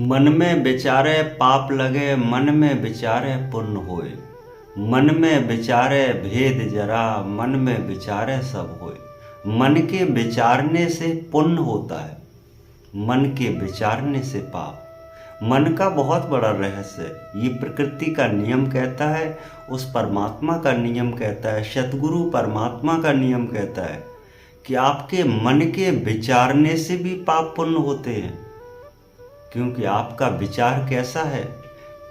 मन में विचारे पाप लगे, मन में विचारे पुण्य होए। मन में विचारे भेद जरा, मन में विचारे सब होए। मन के विचारने से पुण्य होता है, मन के विचारने से पाप। मन का बहुत बड़ा रहस्य है। ये प्रकृति का नियम कहता है, उस परमात्मा का नियम कहता है, सतगुरु परमात्मा का नियम कहता है कि आपके मन के विचारने से भी पाप पुण्य होते हैं। क्योंकि आपका विचार कैसा है,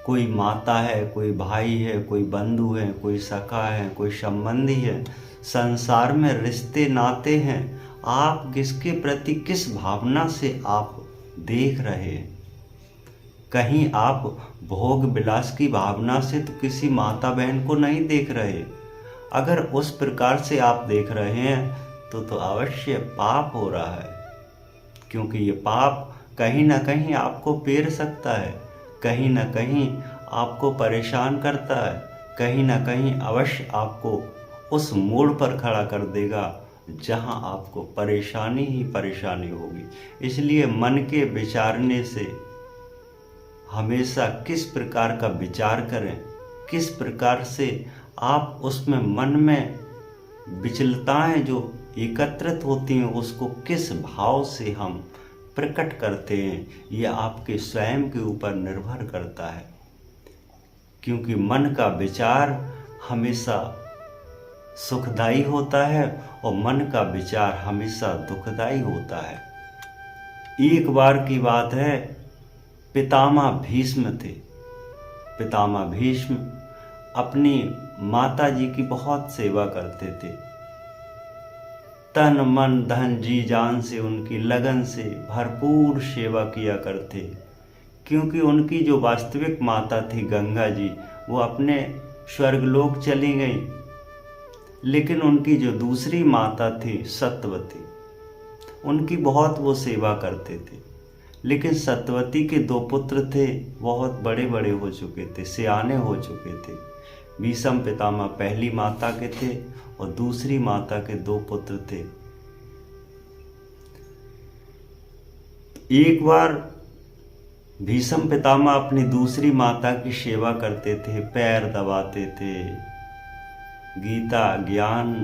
कोई माता है, कोई भाई है, कोई बंधु है, कोई सखा है, कोई संबंधी है, संसार में रिश्ते नाते हैं। आप किसके प्रति किस भावना से आप देख रहे हैं? कहीं आप भोग विलास की भावना से तो किसी माता बहन को नहीं देख रहे। अगर उस प्रकार से आप देख रहे हैं तो अवश्य पाप हो रहा है। क्योंकि ये पाप कहीं ना कहीं आपको पेर सकता है, कहीं ना कहीं आपको परेशान करता है, कहीं ना कहीं अवश्य आपको उस मोड़ पर खड़ा कर देगा जहां आपको परेशानी ही परेशानी होगी। इसलिए मन के विचारने से हमेशा किस प्रकार का विचार करें, किस प्रकार से आप उसमें मन में विचलताएं जो एकत्रित होती हैं उसको किस भाव से हम प्रकट करते हैं, यह आपके स्वयं के ऊपर निर्भर करता है। क्योंकि मन का विचार हमेशा सुखदायी होता है और मन का विचार हमेशा दुखदायी होता है। एक बार की बात है, पितामह भीष्म थे। पितामह भीष्म अपनी माता जी की बहुत सेवा करते थे। तन मन धन जी जान से उनकी लगन से भरपूर सेवा किया करते। क्योंकि उनकी जो वास्तविक माता थी गंगा जी, वो अपने स्वर्गलोक चली गई। लेकिन उनकी जो दूसरी माता थी सत्यवती, उनकी बहुत वो सेवा करते थे। लेकिन सत्यवती के 2 पुत्र थे, बहुत बड़े बड़े हो चुके थे, सियाने हो चुके थे। भीष्म पितामह पहली माता के थे और दूसरी माता के 2 पुत्र थे। एक बार भीष्म पितामह अपनी दूसरी माता की सेवा करते थे, पैर दबाते थे, गीता ज्ञान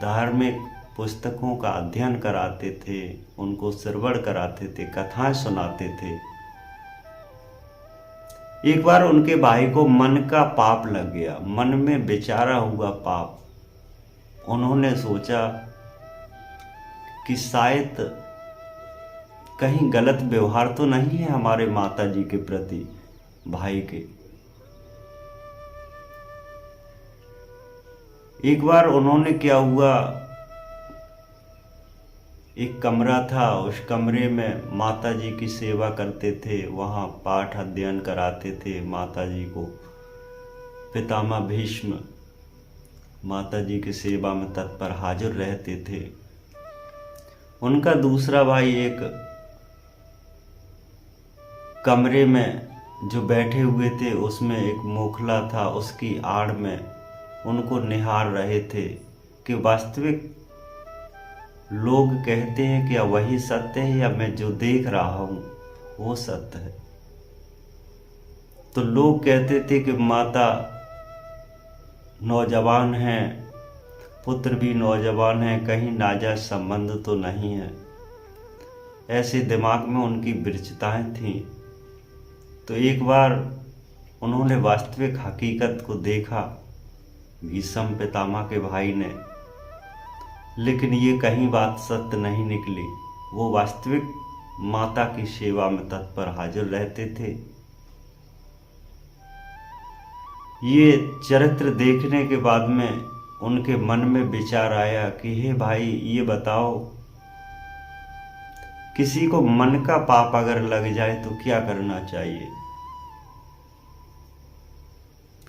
धार्मिक पुस्तकों का अध्ययन कराते थे, उनको श्रवण कराते थे, कथाएं सुनाते थे। एक बार उनके भाई को मन का पाप लग गया, मन में विचारा हुआ पाप। उन्होंने सोचा कि शायद कहीं गलत व्यवहार तो नहीं है हमारे माता जी के प्रति भाई के। एक बार उन्होंने क्या हुआ, एक कमरा था, उस कमरे में माता जी की सेवा करते थे, वहाँ पाठ अध्ययन कराते थे माता जी को। पितामह भीष्म माता जी की सेवा में तत्पर हाजिर रहते थे। उनका दूसरा भाई एक कमरे में जो बैठे हुए थे उसमें एक मोखला था, उसकी आड़ में उनको निहार रहे थे कि वास्तविक लोग कहते हैं कि वही सत्य है या मैं जो देख रहा हूं वो सत्य है। तो लोग कहते थे कि माता नौजवान हैं, पुत्र भी नौजवान हैं, कहीं नाजायज संबंध तो नहीं है। ऐसे दिमाग में उनकी विरचताएं थीं। तो एक बार उन्होंने वास्तविक हकीकत को देखा भीष्म पितामह के भाई ने, लेकिन ये कहीं बात सत्य नहीं निकली। वो वास्तविक माता की सेवा में तत्पर हाजिर रहते थे। ये चरित्र देखने के बाद में उनके मन में विचार आया कि हे भाई, ये बताओ, किसी को मन का पाप अगर लग जाए तो क्या करना चाहिए?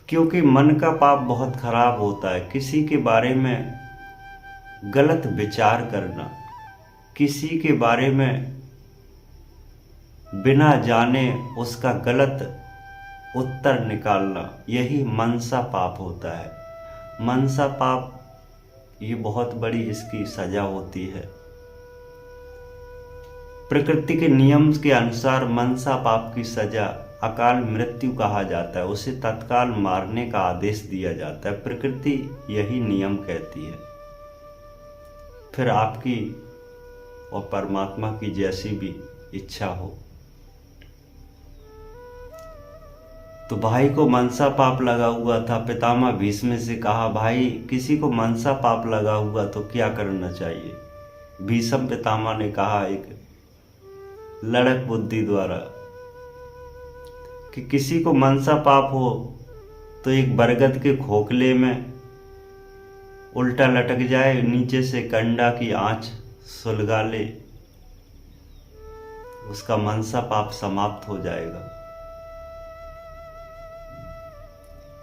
क्योंकि मन का पाप बहुत खराब होता है। किसी के बारे में गलत विचार करना, किसी के बारे में बिना जाने उसका गलत उत्तर निकालना, यही मनसा पाप होता है। मनसा पाप ये बहुत बड़ी इसकी सजा होती है। प्रकृति के नियम के अनुसार मनसा पाप की सजा अकाल मृत्यु कहा जाता है, उसे तत्काल मारने का आदेश दिया जाता है। प्रकृति यही नियम कहती है। फिर आपकी और परमात्मा की जैसी भी इच्छा हो। तो भाई को मनसा पाप लगा हुआ था। पितामह भीष्म से कहा, भाई किसी को मनसा पाप लगा हुआ तो क्या करना चाहिए? भीष्म पितामह ने कहा एक लड़क बुद्धि द्वारा कि किसी को मनसा पाप हो तो एक बरगद के खोखले में उल्टा लटक जाए, नीचे से कंडा की आंच सुलगा ले, उसका मनसा पाप समाप्त हो जाएगा।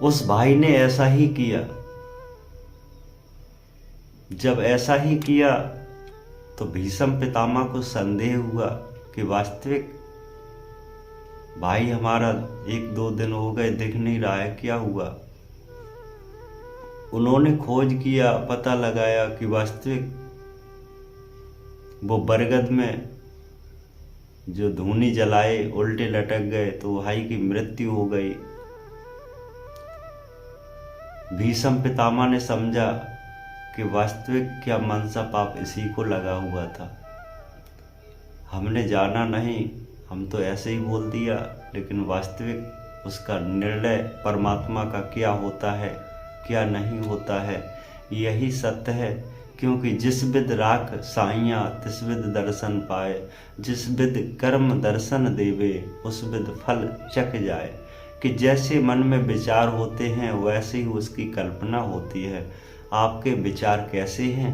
उस भाई ने ऐसा ही किया। जब ऐसा ही किया तो भीष्म पितामह को संदेह हुआ कि वास्तविक भाई हमारा 1-2 दिन हो गए दिख नहीं रहा है, क्या हुआ? उन्होंने खोज किया, पता लगाया कि वास्तविक वो बरगद में जो धूनी जलाए उल्टे लटक गए, तो भाई की मृत्यु हो गई। भीष्म पितामह ने समझा कि वास्तविक क्या मनसा पाप इसी को लगा हुआ था। हमने जाना नहीं, हम तो ऐसे ही बोल दिया, लेकिन वास्तविक उसका निर्णय परमात्मा का क्या होता है क्या नहीं होता है, यही सत्य है। क्योंकि जिस विद राख साइया तिस विद दर्शन पाए, जिस विद कर्म दर्शन देवे उस विद फल चख जाए। कि जैसे मन में विचार होते हैं वैसे ही उसकी कल्पना होती है। आपके विचार कैसे हैं?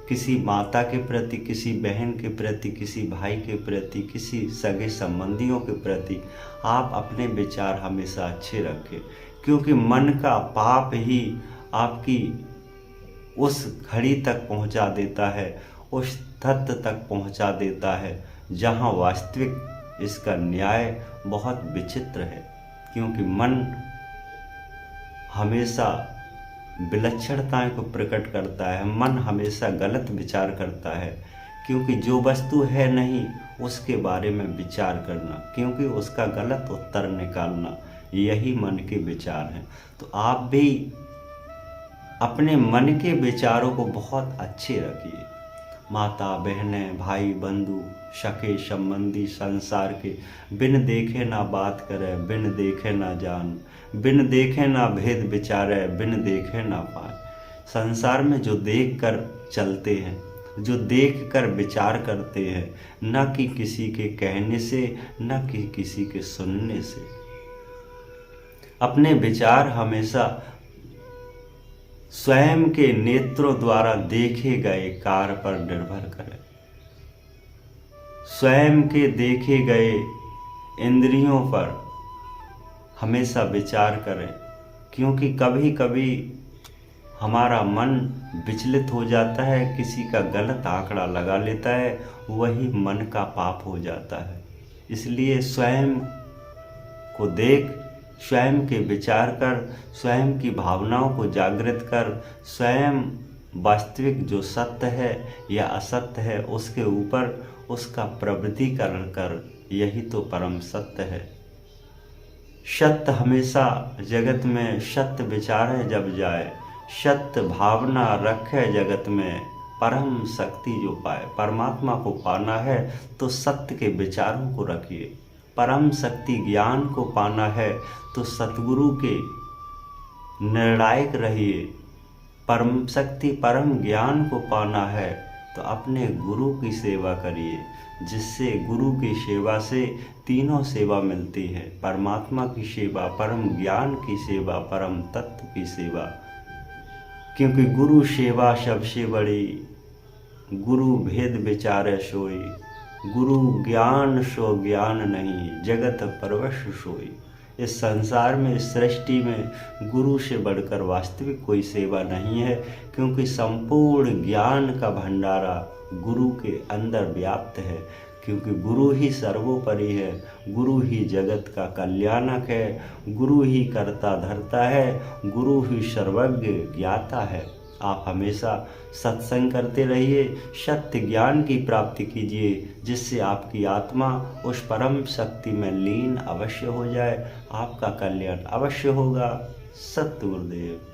किसी माता के प्रति, किसी बहन के प्रति, किसी भाई के प्रति, किसी सगे संबंधियों के प्रति आप अपने विचार हमेशा अच्छे रखें, क्योंकि मन का पाप ही आपकी उस घड़ी तक पहुंचा देता है, उस तत्व तक पहुंचा देता है जहां वास्तविक इसका न्याय बहुत विचित्र है। क्योंकि मन हमेशा विलक्षणताएं को प्रकट करता है, मन हमेशा गलत विचार करता है। क्योंकि जो वस्तु है नहीं उसके बारे में विचार करना, क्योंकि उसका गलत उत्तर निकालना, यही मन के विचार हैं। तो आप भी अपने मन के विचारों को बहुत अच्छे रखिए। माता बहनें भाई बंधु सखे संबंधी संसार के बिन देखे ना बात करे, बिन देखे ना जान, बिन देखे ना भेद विचारे, बिन देखे ना पाए। संसार में जो देख कर चलते हैं, जो देख कर विचार करते हैं, न कि किसी के कहने से, न कि किसी के सुनने से। अपने विचार हमेशा स्वयं के नेत्रों द्वारा देखे गए कार्य पर निर्भर करें। स्वयं के देखे गए इंद्रियों पर हमेशा विचार करें, क्योंकि कभी कभी हमारा मन विचलित हो जाता है, किसी का गलत आंकड़ा लगा लेता है, वही मन का पाप हो जाता है। इसलिए स्वयं को देख, स्वयं के विचार कर, स्वयं की भावनाओं को जागृत कर, स्वयं वास्तविक जो सत्य है या असत्य है उसके ऊपर उसका प्रवृत्तिकरण कर, यही तो परम सत्य है। सत्य हमेशा जगत में, सत्य विचार है जब जाए, सत्य भावना रखे जगत में, परम शक्ति जो पाए। परमात्मा को पाना है तो सत्य के विचारों को रखिए। परम शक्ति ज्ञान को पाना है तो सतगुरु के निर्णायक रहिए। परम शक्ति परम ज्ञान को पाना है तो अपने गुरु की सेवा करिए, जिससे गुरु की सेवा से तीनों सेवा मिलती है, परमात्मा की सेवा, परम ज्ञान की सेवा, परम तत्व की सेवा। क्योंकि गुरु सेवा सबसे बड़ी, गुरु भेद विचारे सोई, गुरु ज्ञान सो ज्ञान नहीं, जगत परवश सोई। इस संसार में, इस सृष्टि में गुरु से बढ़कर वास्तविक कोई सेवा नहीं है, क्योंकि संपूर्ण ज्ञान का भंडारा गुरु के अंदर व्याप्त है। क्योंकि गुरु ही सर्वोपरि है, गुरु ही जगत का कल्याणक है, गुरु ही करता धरता है, गुरु ही सर्वज्ञ ज्ञाता है। आप हमेशा सत्संग करते रहिए, सत्य ज्ञान की प्राप्ति कीजिए, जिससे आपकी आत्मा उस परम शक्ति में लीन अवश्य हो जाए। आपका कल्याण अवश्य होगा। सत्य गुरुदेव।